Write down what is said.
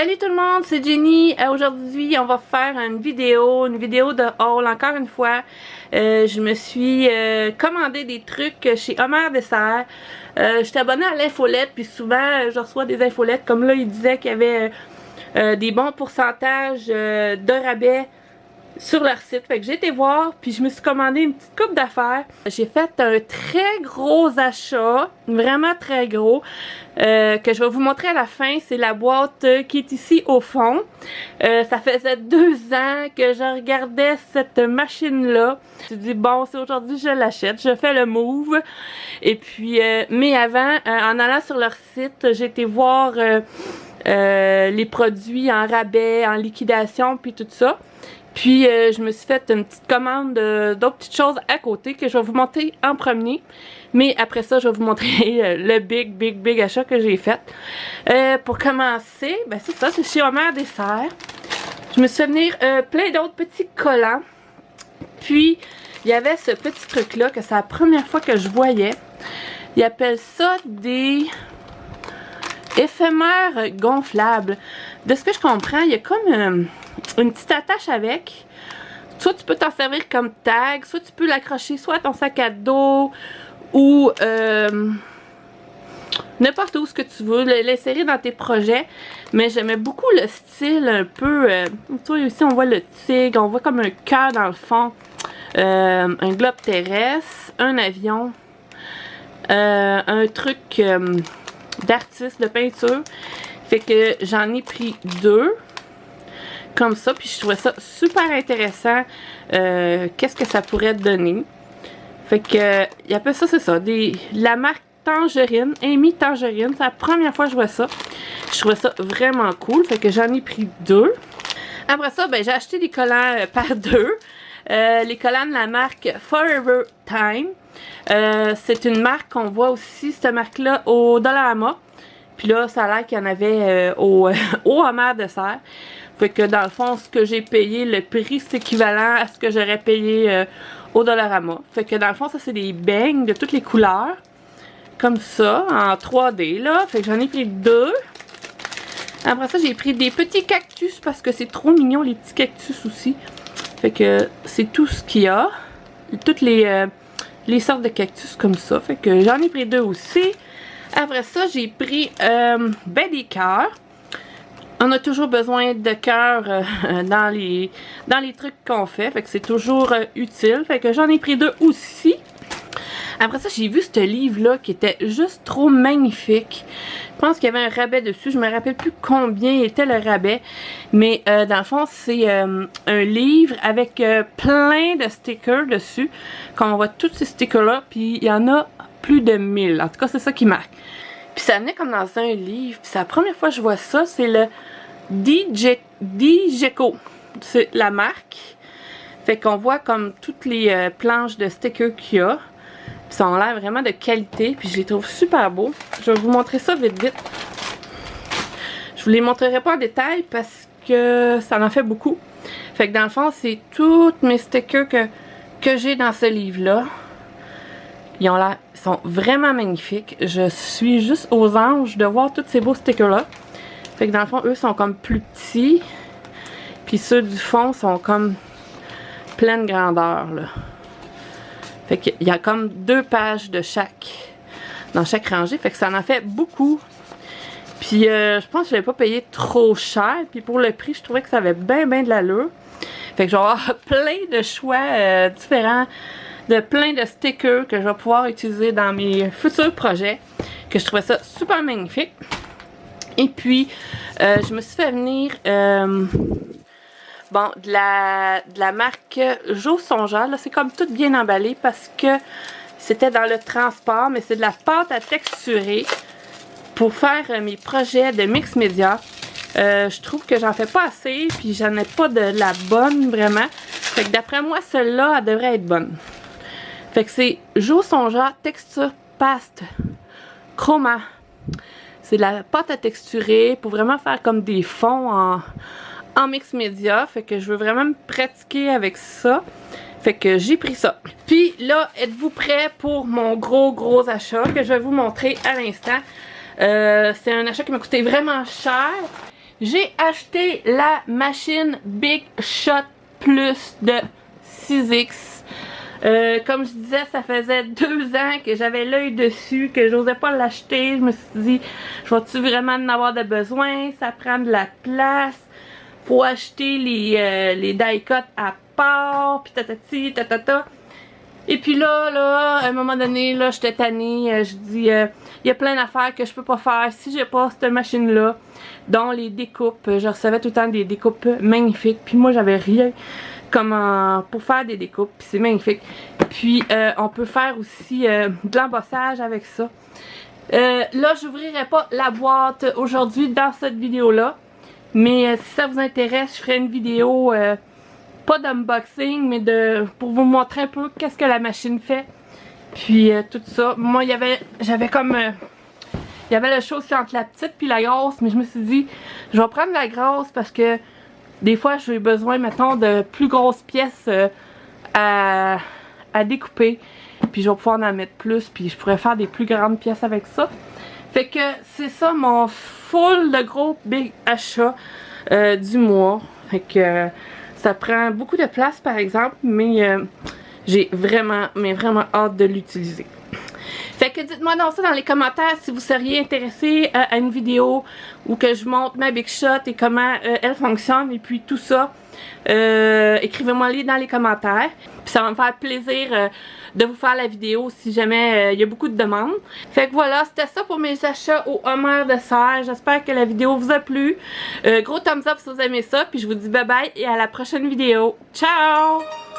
Salut tout le monde, c'est Jenny. Aujourd'hui, on va faire une vidéo de haul. Encore une fois, je me suis commandé des trucs chez Homer Dessert. Je suis abonnée à l'infolette, puis souvent je reçois des infolettes. Comme là, il disait qu'il y avait des bons pourcentages de rabais sur leur site. Fait que j'ai été voir, puis je me suis commandé une petite coupe d'affaires. J'ai fait un très gros achat, vraiment très gros, que je vais vous montrer à la fin. C'est la boîte qui est ici au fond. Ça faisait 2 ans que je regardais cette machine-là. Je me suis dit, bon, c'est aujourd'hui je l'achète, je fais le move. Et puis, mais avant, en allant sur leur site, j'ai été voir les produits en rabais, en liquidation, puis tout ça. Puis je me suis fait une petite commande d'autres petites choses à côté que je vais vous montrer en premier. Mais après ça, je vais vous montrer le big achat que j'ai fait. Pour commencer, ben c'est ça, c'est chez Homer Dessert. Je me suis fait venir plein d'autres petits collants. Puis il y avait ce petit truc là que c'est la première fois que je voyais. Ils appellent ça des éphémères gonflables. De ce que je comprends, il y a comme une petite attache avec. Soit tu peux t'en servir comme tag, soit tu peux l'accrocher soit à ton sac à dos ou n'importe où ce que tu veux, l'insérer dans tes projets. Mais j'aimais beaucoup le style un peu, tu vois ici on voit le tigre, on voit comme un cœur dans le fond, un globe terrestre, un avion, un truc d'artiste, de peinture. Fait que j'en ai pris 2 comme ça, puis je trouvais ça super intéressant. Qu'est-ce que ça pourrait donner? Fait que, il appelle ça, c'est ça, la marque Tangerine, Amy Tangerine. C'est la première fois que je vois ça. Je trouvais ça vraiment cool, fait que j'en ai pris 2. Après ça, ben j'ai acheté des collants par 2. Les collants de la marque Forever Time. C'est une marque qu'on voit aussi, cette marque-là, au Dollarama. Puis là, ça a l'air qu'il y en avait au Homer Dessert. Fait que dans le fond, ce que j'ai payé, le prix c'est équivalent à ce que j'aurais payé au Dollarama. Fait que dans le fond, ça c'est des beignes de toutes les couleurs. Comme ça, en 3D là. Fait que j'en ai pris 2. Après ça, j'ai pris des petits cactus parce que c'est trop mignon les petits cactus aussi. Fait que c'est tout ce qu'il y a. Toutes les sortes de cactus comme ça. Fait que j'en ai pris 2 aussi. Après ça, j'ai pris des cœurs. On a toujours besoin de cœurs dans les trucs qu'on fait. Fait que c'est toujours utile. Fait que j'en ai pris 2 aussi. Après ça, j'ai vu ce livre-là qui était juste trop magnifique. Je pense qu'il y avait un rabais dessus. Je me rappelle plus combien était le rabais. Mais dans le fond, c'est un livre avec plein de stickers dessus. Quand on voit tous ces stickers-là, puis il y en a plus de 1000. En tout cas, c'est ça qui marque. Puis ça venait comme dans un livre. Puis c'est la première fois que je vois ça. C'est le Digeco. C'est la marque. Fait qu'on voit comme toutes les planches de stickers qu'il y a. Puis ça a l'air vraiment de qualité. Puis je les trouve super beaux. Je vais vous montrer ça vite. Je vous les montrerai pas en détail parce que ça en fait beaucoup. Fait que dans le fond, c'est tous mes stickers que j'ai dans ce livre-là. Ils sont vraiment magnifiques. Je suis juste aux anges de voir tous ces beaux stickers-là. Fait que dans le fond, eux sont comme plus petits. Puis ceux du fond sont comme pleine grandeur, là. Fait qu'il y a comme 2 pages de dans chaque rangée. Fait que ça en fait beaucoup. Puis je pense que je l'avais pas payé trop cher. Puis pour le prix, je trouvais que ça avait bien de l'allure. Fait que je vais avoir plein de choix différents. De plein de stickers que je vais pouvoir utiliser dans mes futurs projets. Que je trouvais ça super magnifique. Et puis, je me suis fait venir de la marque Jo Songeur. Là, c'est comme tout bien emballé parce que c'était dans le transport. Mais c'est de la pâte à texturer pour faire mes projets de mix média. Je trouve que j'en fais pas assez. Puis j'en ai pas de la bonne vraiment. Fait que d'après moi, celle-là, elle devrait être bonne. Fait que c'est Jo Songeur Texture Paste Chroma. C'est de la pâte à texturer pour vraiment faire comme des fonds en mix média. Fait que je veux vraiment me pratiquer avec ça. Fait que j'ai pris ça. Puis là, êtes-vous prêts pour mon gros achat que je vais vous montrer à l'instant. C'est un achat qui m'a coûté vraiment cher. j'ai acheté la machine Big Shot Plus de 6X. Comme je disais, ça faisait 2 ans que j'avais l'œil dessus, que j'osais pas l'acheter. Je me suis dit, je vais-tu vraiment en avoir de besoin? Ça prend de la place. Faut acheter les die-cuts à part, puis tatati, tatata. Et puis là, à un moment donné, là, j'étais tannée. Je dis, il y a plein d'affaires que je peux pas faire si j'ai pas cette machine-là. Dont les découpes. Je recevais tout le temps des découpes magnifiques. Puis moi, j'avais rien pour faire des découpes. Puis c'est magnifique. Puis on peut faire aussi de l'embossage avec ça. Là, j'ouvrirai pas la boîte aujourd'hui dans cette vidéo-là. Mais si ça vous intéresse, je ferai une vidéo, pas d'unboxing, mais pour vous montrer un peu qu'est-ce que la machine fait. Puis tout ça. Moi, j'avais comme... il y avait le choix aussi entre la petite puis la grosse, mais je me suis dit, je vais prendre la grosse parce que des fois, j'ai besoin, mettons, de plus grosses pièces à découper. Puis je vais pouvoir en mettre plus, puis je pourrais faire des plus grandes pièces avec ça. Fait que c'est ça mon full de gros big achat du mois. Fait que ça prend beaucoup de place par exemple, mais j'ai vraiment, mais vraiment hâte de l'utiliser. Fait que dites-moi dans ça dans les commentaires si vous seriez intéressé à une vidéo où que je montre ma Big Shot et comment elle fonctionne et puis tout ça. Écrivez-moi dans les commentaires. Puis ça va me faire plaisir de vous faire la vidéo si jamais il y a beaucoup de demandes. Fait que voilà, c'était ça pour mes achats au Homer de serre. J'espère que la vidéo vous a plu. Gros thumbs up si vous aimez ça. Puis je vous dis bye bye et à la prochaine vidéo. Ciao!